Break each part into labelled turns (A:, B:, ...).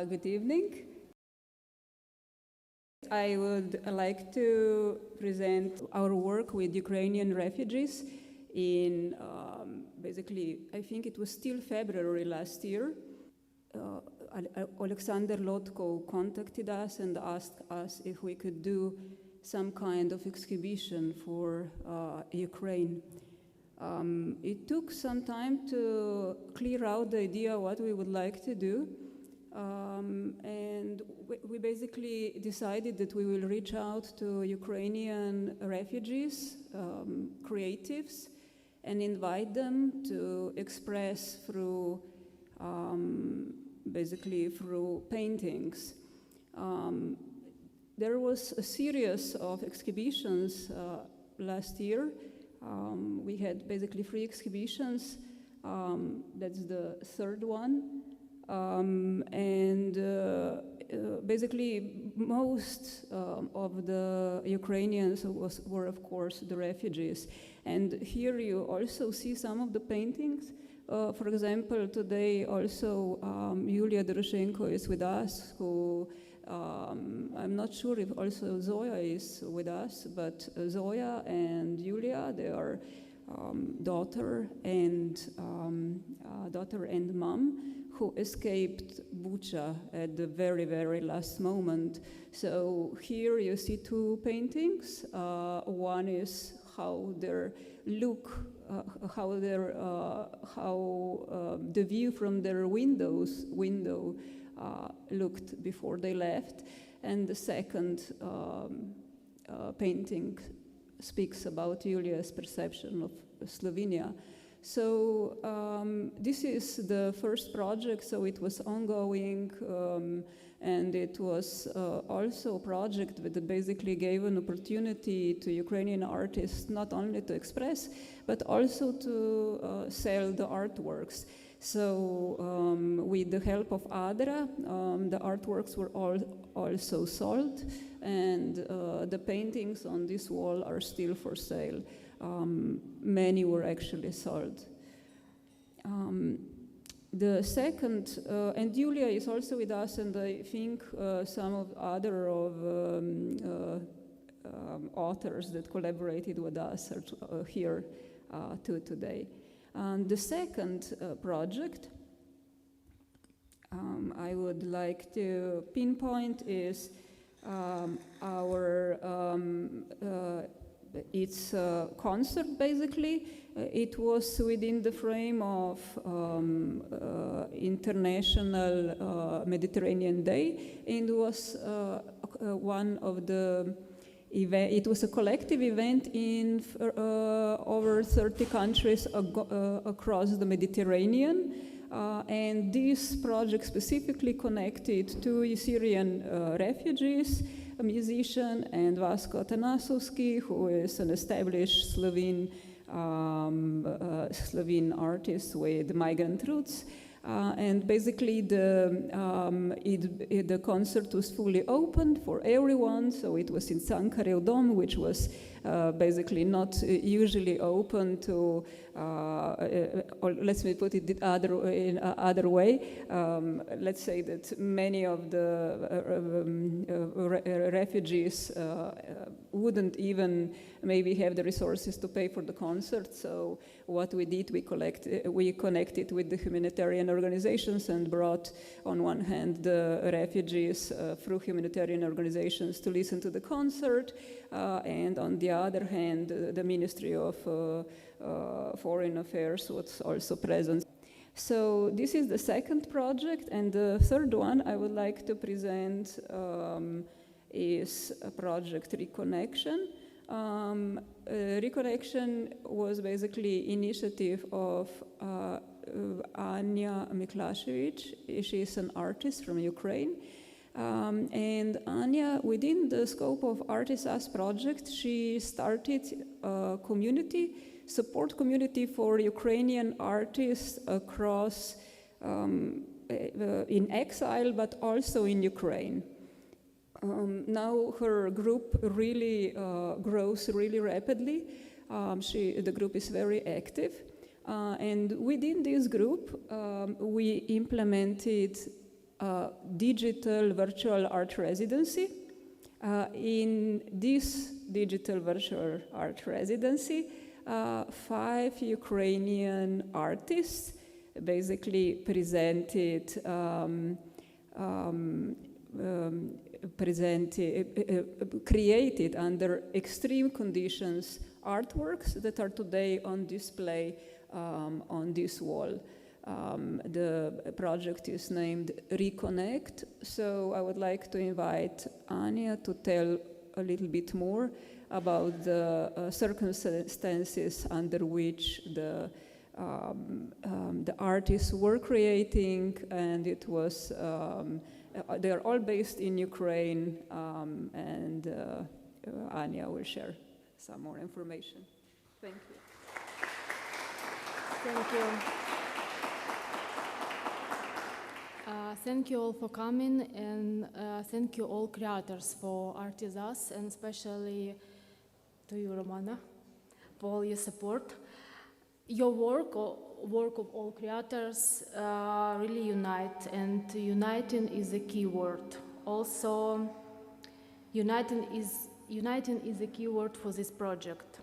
A: Good evening. I would like to present our work with Ukrainian refugees in basically, I think it was still February last year. Alexander Lotko contacted us and asked us if we could do some kind of exhibition for Ukraine. It took some time to clear out the idea what we would like to do. And we basically decided that we will reach out to Ukrainian refugees, creatives, and invite them to express through, basically through paintings. There was a series of exhibitions last year. We had basically 3 exhibitions. That's the third one. Basically most of the Ukrainians were of course the refugees. And here you also see some of the paintings. For example, today also Yulia Doroshenko is with us, who I'm not sure if also Zoya is with us, but Zoya and Yulia, they are daughter and mom, who escaped Bucha at the very, very last moment. So here you see 2 paintings. One is how their look, how the view from their window looked before they left, and the second painting speaks about Julia's perception of Slovenia. So this is the first project, so it was ongoing, and it was also a project that basically gave an opportunity to Ukrainian artists not only to express, but also to sell the artworks. So with the help of Adra, the artworks were also sold, and the paintings on this wall are still for sale. Many were actually sold. The second, and Julia is also with us, and I think some of other authors that collaborated with us are here too today. The second project I would like to pinpoint is it's a concert, basically. It was within the frame of International Mediterranean Day, and was one of the event. It was a collective event in over 30 countries across the Mediterranean. And this project specifically connected 2 Syrian refugees, a musician, and Vasko Atanasovsky, who is an established Slovene artist with migrant roots. And basically the concert was fully open for everyone, so it was in Cankarjev Dom, which was basically not usually open to, or let me put it in other way. Let's say that many of the refugees wouldn't even maybe have the resources to pay for the concert. So what we did, we connected with the humanitarian organizations and brought, on one hand, the refugees through humanitarian organizations to listen to the concert, and on the other hand, the Ministry of Foreign Affairs was also present. So this is the second project, and the third one I would like to present is a project Reconnection. Reconnection was basically initiative of Anna Miklashevich. She is an artist from Ukraine. And Anya, within the scope of Artisas project, she started a support community for Ukrainian artists across, in exile, but also in Ukraine. Now her group really grows really rapidly. The group is very active. And within this group, we implemented digital virtual art residency. In this digital virtual art residency, 5 Ukrainian artists basically created under extreme conditions artworks that are today on display on this wall. The project is named Reconnect, so I would like to invite Anya to tell a little bit more about the circumstances under which the artists were creating, and it was they're all based in Ukraine, and Anya will share some more information. Thank you.
B: Thank you. Thank you all for coming, and thank you all creators for Artisas, and especially to you, Romana, for all your support. Your work, or work of all creators, really unite, and uniting is a key word. Also, uniting is a key word for this project.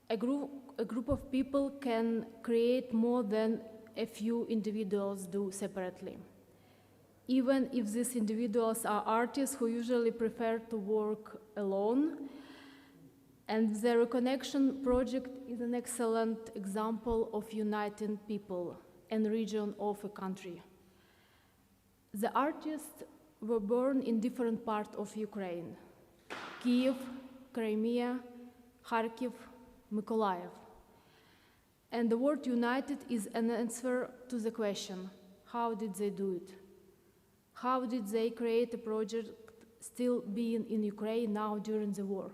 B: A group of people can create more than a few individuals do separately. Even if these individuals are artists who usually prefer to work alone, and the Reconnection project is an excellent example of uniting people and region of a country. The artists were born in different parts of Ukraine: Kyiv, Crimea, Kharkiv, Mykolaiv. And the word united is an answer to the question, how did they do it? How did they create a project still being in Ukraine now during the war?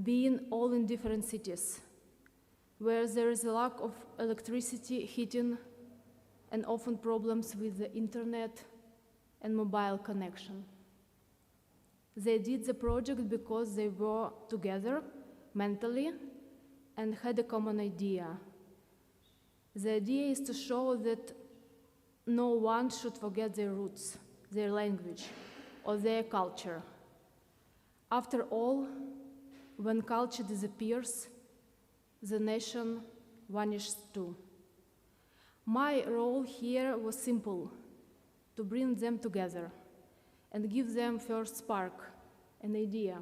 B: Being all in different cities, where there is a lack of electricity, heating, and often problems with the internet and mobile connection. They did the project because they were together mentally and had a common idea. The idea is to show that no one should forget their roots, their language, or their culture. After all, when culture disappears, the nation vanishes too. My role here was simple: to bring them together and give them first spark, an idea.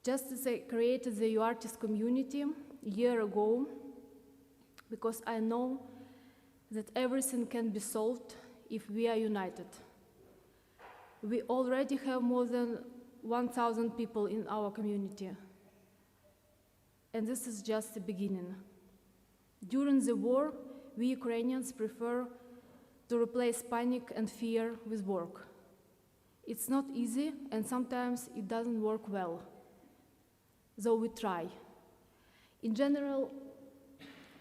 B: Just as I created the U-Artist community a year ago, because I know that everything can be solved if we are united. We already have more than 1,000 people in our community, and this is just the beginning. During the war, we Ukrainians prefer to replace panic and fear with work. It's not easy, and sometimes it doesn't work well, though we try. In general,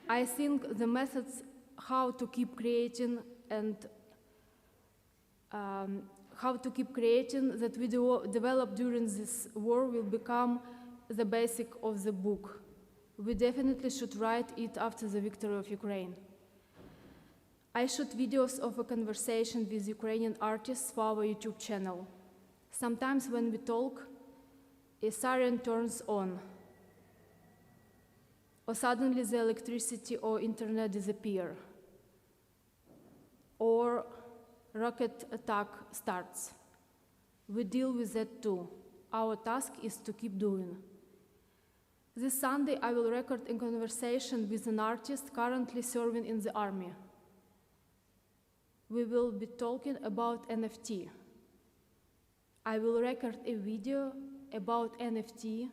B: I think the methods how to keep creating and that we developed during this war will become the basic of the book. We definitely should write it after the victory of Ukraine. I shot videos of a conversation with Ukrainian artists for our YouTube channel. Sometimes when we talk, a siren turns on, or suddenly the electricity or internet disappear, or rocket attack starts. We deal with that too. Our task is to keep doing. This Sunday, I will record a conversation with an artist currently serving in the army. We will be talking about NFT. I will record a video about NFT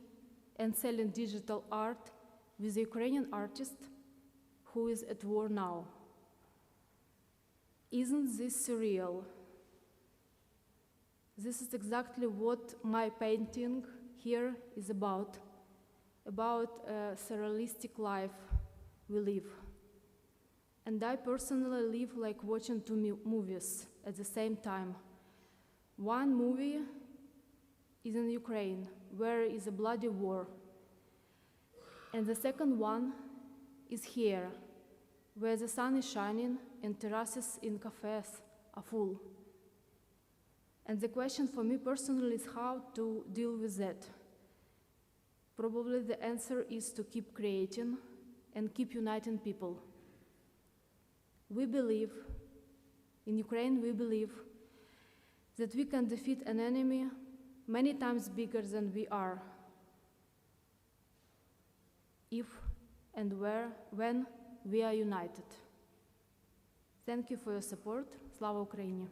B: and selling digital art with a Ukrainian artist who is at war now. Isn't this surreal? This is exactly what my painting here is about a surrealistic life we live. And I personally live like watching two movies at the same time. One movie is in Ukraine, where is a bloody war. And the second one is here, where the sun is shining and terraces in cafes are full. And the question for me personally is how to deal with that. Probably the answer is to keep creating and keep uniting people. We believe, in Ukraine we believe, that we can defeat an enemy many times bigger than we are, if and when we are united. Thank you for your support. Slava Ukraini!